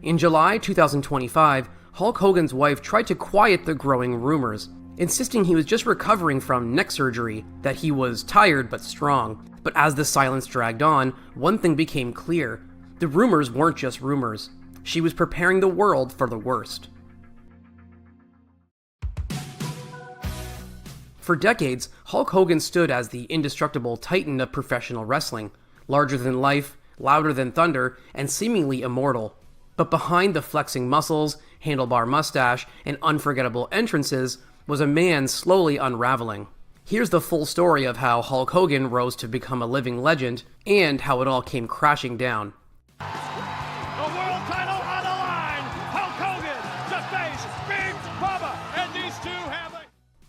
In July 2025, Hulk Hogan's wife tried to quiet the growing rumors, insisting he was just recovering from neck surgery, that he was tired but strong. But as the silence dragged on, one thing became clear. The rumors weren't just rumors. She was preparing the world for the worst. For decades, Hulk Hogan stood as the indestructible titan of professional wrestling, larger than life, louder than thunder, and seemingly immortal. But behind the flexing muscles, handlebar mustache, and unforgettable entrances was a man slowly unraveling. Here's the full story of how Hulk Hogan rose to become a living legend, and how it all came crashing down. The world title on the line! Hulk Hogan to face Big Bubba, and these two have a...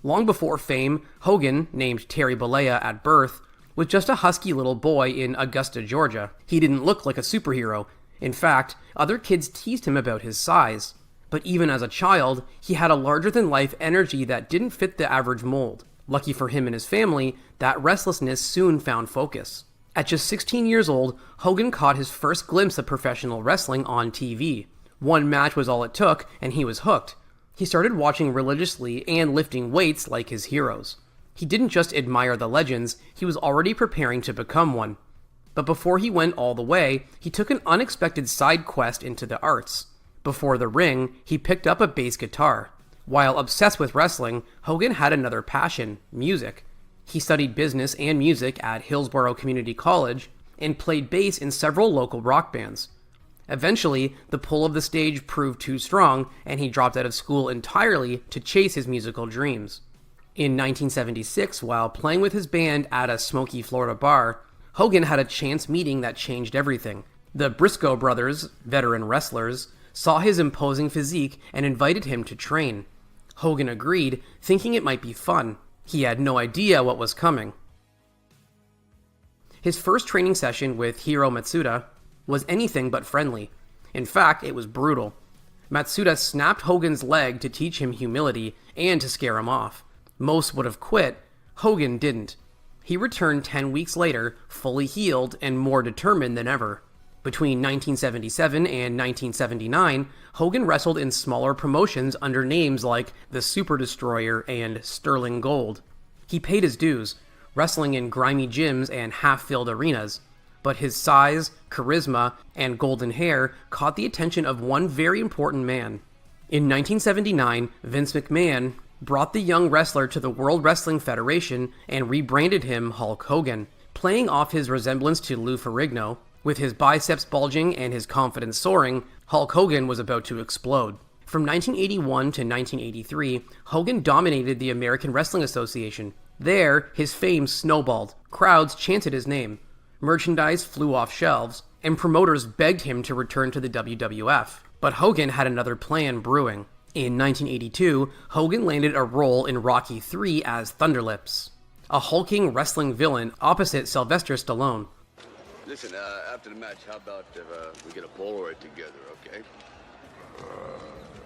Long before fame, Hogan, named Terry Bollea at birth, was just a husky little boy in Augusta, Georgia. He didn't look like a superhero. In fact, other kids teased him about his size. But even as a child, he had a larger-than-life energy that didn't fit the average mold. Lucky for him and his family, that restlessness soon found focus. At just 16 years old, Hogan caught his first glimpse of professional wrestling on TV. One match was all it took, and he was hooked. He started watching religiously and lifting weights like his heroes. He didn't just admire the legends, he was already preparing to become one. But before he went all the way, he took an unexpected side quest into the arts. Before the ring, he picked up a bass guitar. While obsessed with wrestling, Hogan had another passion, music. He studied business and music at Hillsborough Community College and played bass in several local rock bands. Eventually, the pull of the stage proved too strong, and he dropped out of school entirely to chase his musical dreams. In 1976, while playing with his band at a smoky Florida bar, Hogan had a chance meeting that changed everything. The Briscoe brothers, veteran wrestlers, saw his imposing physique and invited him to train. Hogan agreed, thinking it might be fun. He had no idea what was coming. His first training session with Hiro Matsuda was anything but friendly. In fact, it was brutal. Matsuda snapped Hogan's leg to teach him humility and to scare him off. Most would have quit. Hogan didn't. He returned 10 weeks later, fully healed and more determined than ever. Between 1977 and 1979, Hogan wrestled in smaller promotions under names like the Super Destroyer and Sterling Gold. He paid his dues, wrestling in grimy gyms and half-filled arenas. But his size, charisma, and golden hair caught the attention of one very important man. In 1979, Vince McMahon brought the young wrestler to the World Wrestling Federation and rebranded him Hulk Hogan, playing off his resemblance to Lou Ferrigno. With his biceps bulging and his confidence soaring, Hulk Hogan was about to explode. From 1981 to 1983, Hogan dominated the American Wrestling Association. There, his fame snowballed. Crowds chanted his name. Merchandise flew off shelves, and promoters begged him to return to the WWF. But Hogan had another plan brewing. In 1982, Hogan landed a role in Rocky III as Thunderlips, a hulking wrestling villain opposite Sylvester Stallone. Listen, after the match, how about if we get a Polaroid together, okay?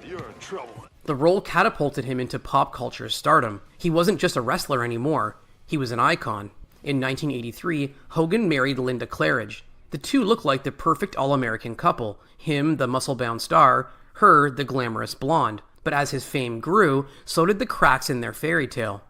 You're in trouble. The role catapulted him into pop culture stardom. He wasn't just a wrestler anymore. He was an icon. In 1983, Hogan married Linda Claridge. The two looked like the perfect all-American couple, him the muscle-bound star, her the glamorous blonde. But as his fame grew, so did the cracks in their fairy tale.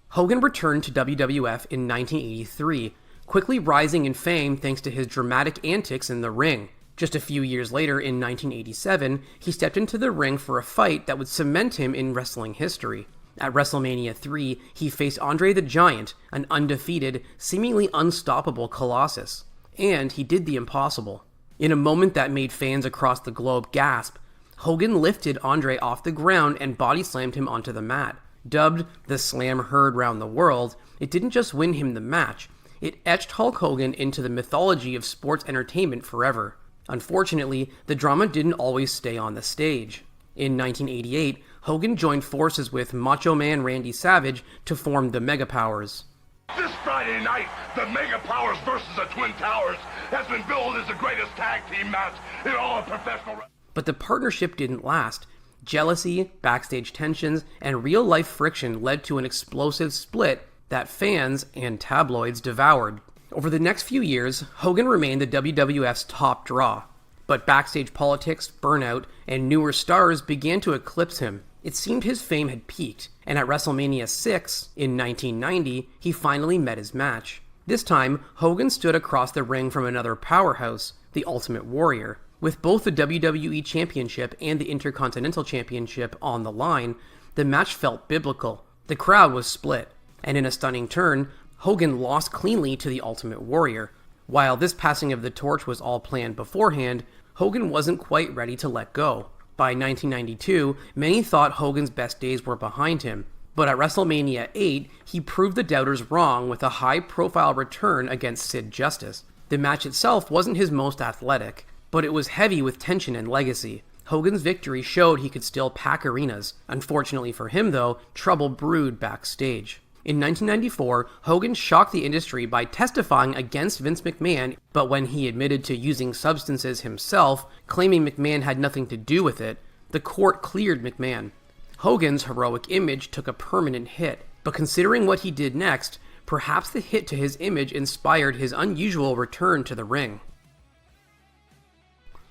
Hogan returned to WWF in 1983, quickly rising in fame thanks to his dramatic antics in the ring. Just a few years later, in 1987, he stepped into the ring for a fight that would cement him in wrestling history. At WrestleMania 3, he faced Andre the Giant, an undefeated, seemingly unstoppable colossus. And he did the impossible. In a moment that made fans across the globe gasp, Hogan lifted Andre off the ground and body slammed him onto the mat. Dubbed the slam heard round the world, it didn't just win him the match, it etched Hulk Hogan into the mythology of sports entertainment forever. Unfortunately, the drama didn't always stay on the stage. In 1988, Hogan joined forces with Macho Man Randy Savage to form the Mega Powers. This Friday night, the Mega Powers versus the Twin Towers has been billed as the greatest tag team match in all of professional wrestling. But the partnership didn't last. Jealousy, backstage tensions, and real-life friction led to an explosive split that fans and tabloids devoured. Over the next few years, Hogan remained the WWF's top draw. But backstage politics, burnout, and newer stars began to eclipse him. It seemed his fame had peaked, and at WrestleMania 6 in 1990, he finally met his match. This time, Hogan stood across the ring from another powerhouse, the Ultimate Warrior. With both the WWE Championship and the Intercontinental Championship on the line, the match felt biblical. The crowd was split, and in a stunning turn, Hogan lost cleanly to the Ultimate Warrior. While this passing of the torch was all planned beforehand, Hogan wasn't quite ready to let go. By 1992, many thought Hogan's best days were behind him, but at WrestleMania 8, he proved the doubters wrong with a high-profile return against Sid Justice. The match itself wasn't his most athletic, but it was heavy with tension and legacy. Hogan's victory showed he could still pack arenas. Unfortunately for him, though, trouble brewed backstage. In 1994, Hogan shocked the industry by testifying against Vince McMahon, but when he admitted to using substances himself, claiming McMahon had nothing to do with it, the court cleared McMahon. Hogan's heroic image took a permanent hit, but considering what he did next, perhaps the hit to his image inspired his unusual return to the ring.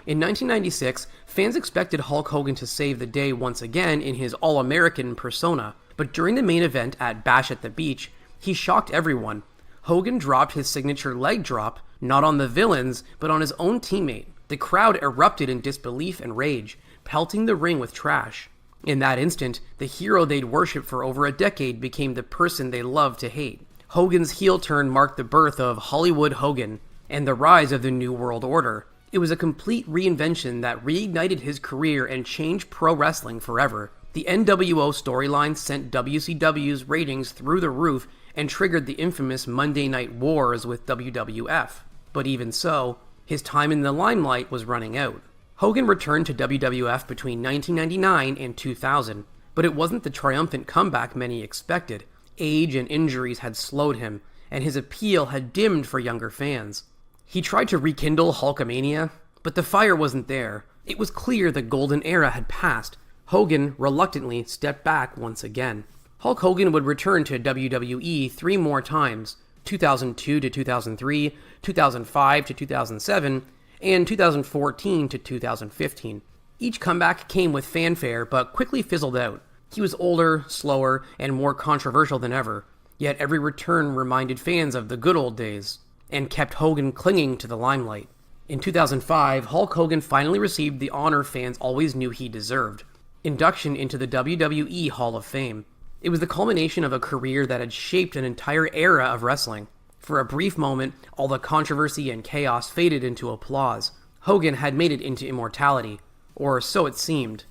In 1996, fans expected Hulk Hogan to save the day once again in his all-American persona, but during the main event at Bash at the Beach, he shocked everyone. Hogan dropped his signature leg drop, not on the villains, but on his own teammate. The crowd erupted in disbelief and rage, pelting the ring with trash. In that instant, the hero they'd worshipped for over a decade became the person they loved to hate. Hogan's heel turn marked the birth of Hollywood Hogan and the rise of the New World Order. It was a complete reinvention that reignited his career and changed pro wrestling forever. The NWO storyline sent WCW's ratings through the roof and triggered the infamous Monday Night Wars with WWF. But even so, his time in the limelight was running out. Hogan returned to WWF between 1999 and 2000, but it wasn't the triumphant comeback many expected. Age and injuries had slowed him, and his appeal had dimmed for younger fans. He tried to rekindle Hulkamania, but the fire wasn't there. It was clear the golden era had passed. Hogan reluctantly stepped back once again. Hulk Hogan would return to WWE 3 more times, 2002 to 2003, 2005 to 2007, and 2014 to 2015. Each comeback came with fanfare, but quickly fizzled out. He was older, slower, and more controversial than ever, yet every return reminded fans of the good old days, and kept Hogan clinging to the limelight. In 2005, Hulk Hogan finally received the honor fans always knew he deserved: induction into the WWE Hall of Fame. It was the culmination of a career that had shaped an entire era of wrestling. For a brief moment, all the controversy and chaos faded into applause. Hogan had made it into immortality, or so it seemed.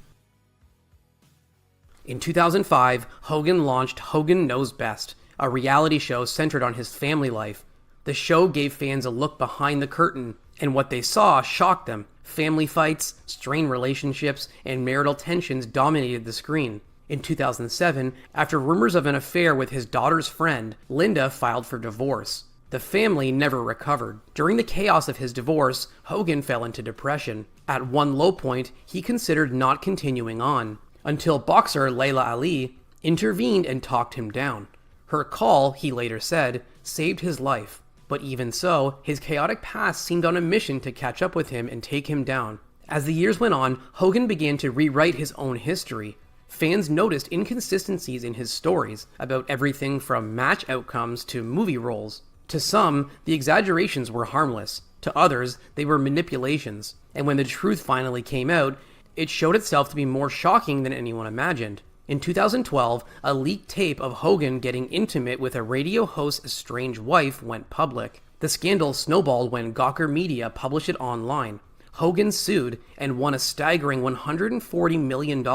In 2005, Hogan launched Hogan Knows Best, a reality show centered on his family life. The show gave fans a look behind the curtain, and what they saw shocked them. Family fights, strained relationships, and marital tensions dominated the screen. In 2007, after rumors of an affair with his daughter's friend, Linda filed for divorce. The family never recovered. During the chaos of his divorce, Hogan fell into depression. At one low point, he considered not continuing on, until boxer Layla Ali intervened and talked him down. Her call, he later said, saved his life. But even so, his chaotic past seemed on a mission to catch up with him and take him down. As the years went on, Hogan began to rewrite his own history. Fans noticed inconsistencies in his stories, about everything from match outcomes to movie roles. To some, the exaggerations were harmless. To others, they were manipulations. And when the truth finally came out, it showed itself to be more shocking than anyone imagined. In 2012, a leaked tape of Hogan getting intimate with a radio host's estranged wife went public. The scandal snowballed when Gawker Media published it online. Hogan sued and won a staggering $140 million.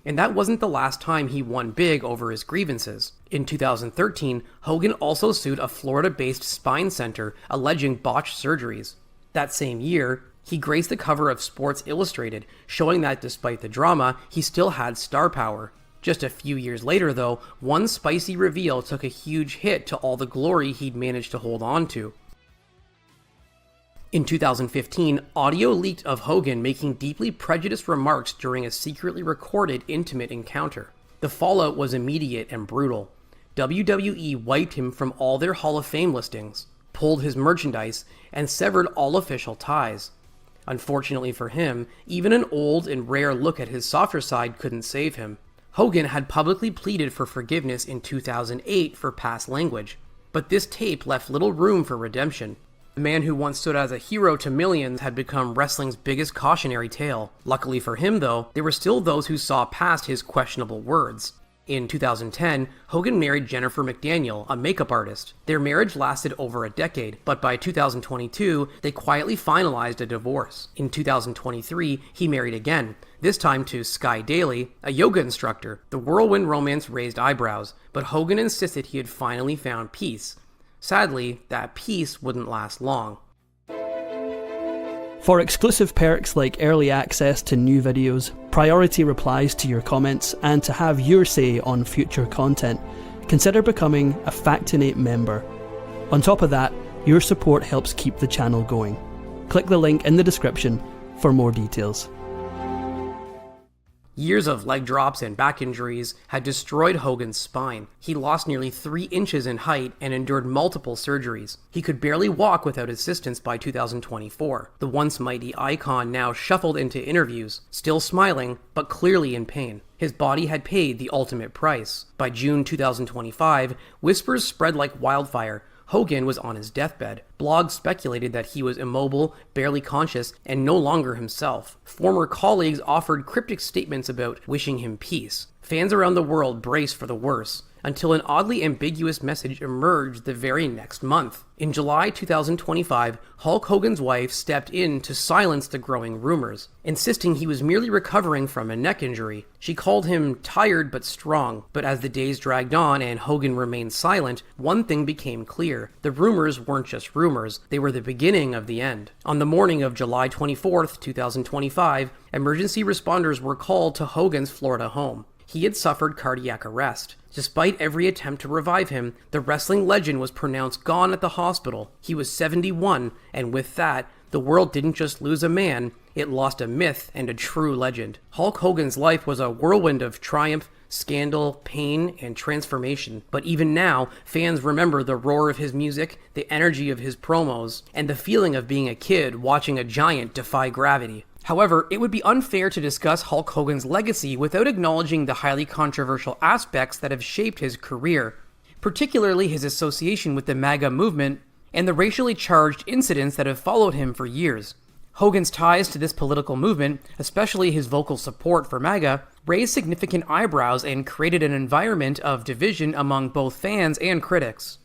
And that wasn't the last time he won big over his grievances. In 2013, Hogan also sued a Florida-based spine center alleging botched surgeries. That same year, he graced the cover of Sports Illustrated, showing that despite the drama, he still had star power. Just a few years later, though, one spicy reveal took a huge hit to all the glory he'd managed to hold on to. In 2015, audio leaked of Hogan making deeply prejudiced remarks during a secretly recorded intimate encounter. The fallout was immediate and brutal. WWE wiped him from all their Hall of Fame listings, pulled his merchandise, and severed all official ties. Unfortunately for him, even an old and rare look at his softer side couldn't save him. Hogan had publicly pleaded for forgiveness in 2008 for past language, but this tape left little room for redemption. The man who once stood as a hero to millions had become wrestling's biggest cautionary tale. Luckily for him, though, there were still those who saw past his questionable words. In 2010, Hogan married Jennifer McDaniel, a makeup artist. Their marriage lasted over a decade, but by 2022, they quietly finalized a divorce. In 2023, he married again, this time to Sky Daly, a yoga instructor. The whirlwind romance raised eyebrows, but Hogan insisted he had finally found peace. Sadly, that peace wouldn't last long. For exclusive perks like early access to new videos, priority replies to your comments, and to have your say on future content, consider becoming a Factinate member. On top of that, your support helps keep the channel going. Click the link in the description for more details. Years of leg drops and back injuries had destroyed Hogan's spine. He lost nearly 3 inches in height and endured multiple surgeries. He could barely walk without assistance by 2024. The once mighty icon now shuffled into interviews, still smiling, but clearly in pain. His body had paid the ultimate price. By June 2025, whispers spread like wildfire. Hogan was on his deathbed. Blogs speculated that he was immobile, barely conscious, and no longer himself. Former colleagues offered cryptic statements about wishing him peace. Fans around the world braced for the worst, until an oddly ambiguous message emerged the very next month. In July 2025, Hulk Hogan's wife stepped in to silence the growing rumors, insisting he was merely recovering from a neck injury. She called him tired but strong, but as the days dragged on and Hogan remained silent, one thing became clear. The rumors weren't just rumors, they were the beginning of the end. On the morning of July 24th, 2025, emergency responders were called to Hogan's Florida home. He had suffered cardiac arrest. Despite every attempt to revive him, the wrestling legend was pronounced gone at the hospital. He was 71, and with that, the world didn't just lose a man, it lost a myth and a true legend. Hulk Hogan's life was a whirlwind of triumph, scandal, pain, and transformation. But even now, fans remember the roar of his music, the energy of his promos, and the feeling of being a kid watching a giant defy gravity. However, it would be unfair to discuss Hulk Hogan's legacy without acknowledging the highly controversial aspects that have shaped his career, particularly his association with the MAGA movement and the racially charged incidents that have followed him for years. Hogan's ties to this political movement, especially his vocal support for MAGA, raised significant eyebrows and created an environment of division among both fans and critics.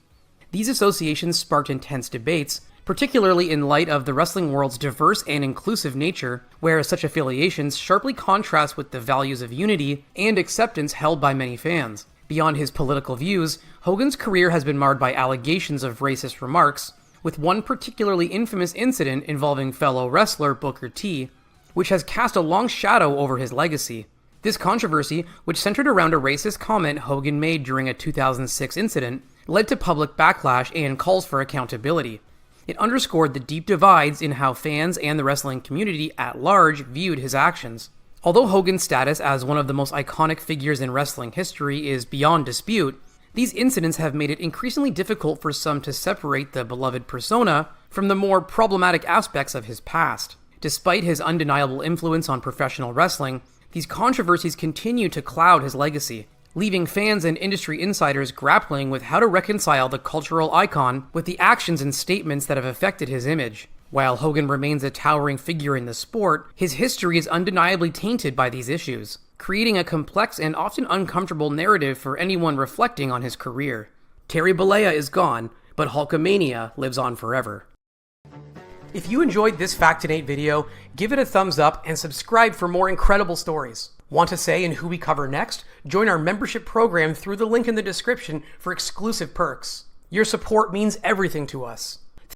These associations sparked intense debates, particularly in light of the wrestling world's diverse and inclusive nature, where such affiliations sharply contrast with the values of unity and acceptance held by many fans. Beyond his political views, Hogan's career has been marred by allegations of racist remarks, with one particularly infamous incident involving fellow wrestler Booker T, which has cast a long shadow over his legacy. This controversy, which centered around a racist comment Hogan made during a 2006 incident, led to public backlash and calls for accountability. It underscored the deep divides in how fans and the wrestling community at large viewed his actions. Although Hogan's status as one of the most iconic figures in wrestling history is beyond dispute, these incidents have made it increasingly difficult for some to separate the beloved persona from the more problematic aspects of his past. Despite his undeniable influence on professional wrestling, these controversies continue to cloud his legacy, leaving fans and industry insiders grappling with how to reconcile the cultural icon with the actions and statements that have affected his image. While Hogan remains a towering figure in the sport, his history is undeniably tainted by these issues, creating a complex and often uncomfortable narrative for anyone reflecting on his career. Terry Bollea is gone, but Hulkamania lives on forever. If you enjoyed this Factinate video, give it a thumbs up and subscribe for more incredible stories. Want a say in who we cover next? Join our membership program through the link in the description for exclusive perks. Your support means everything to us.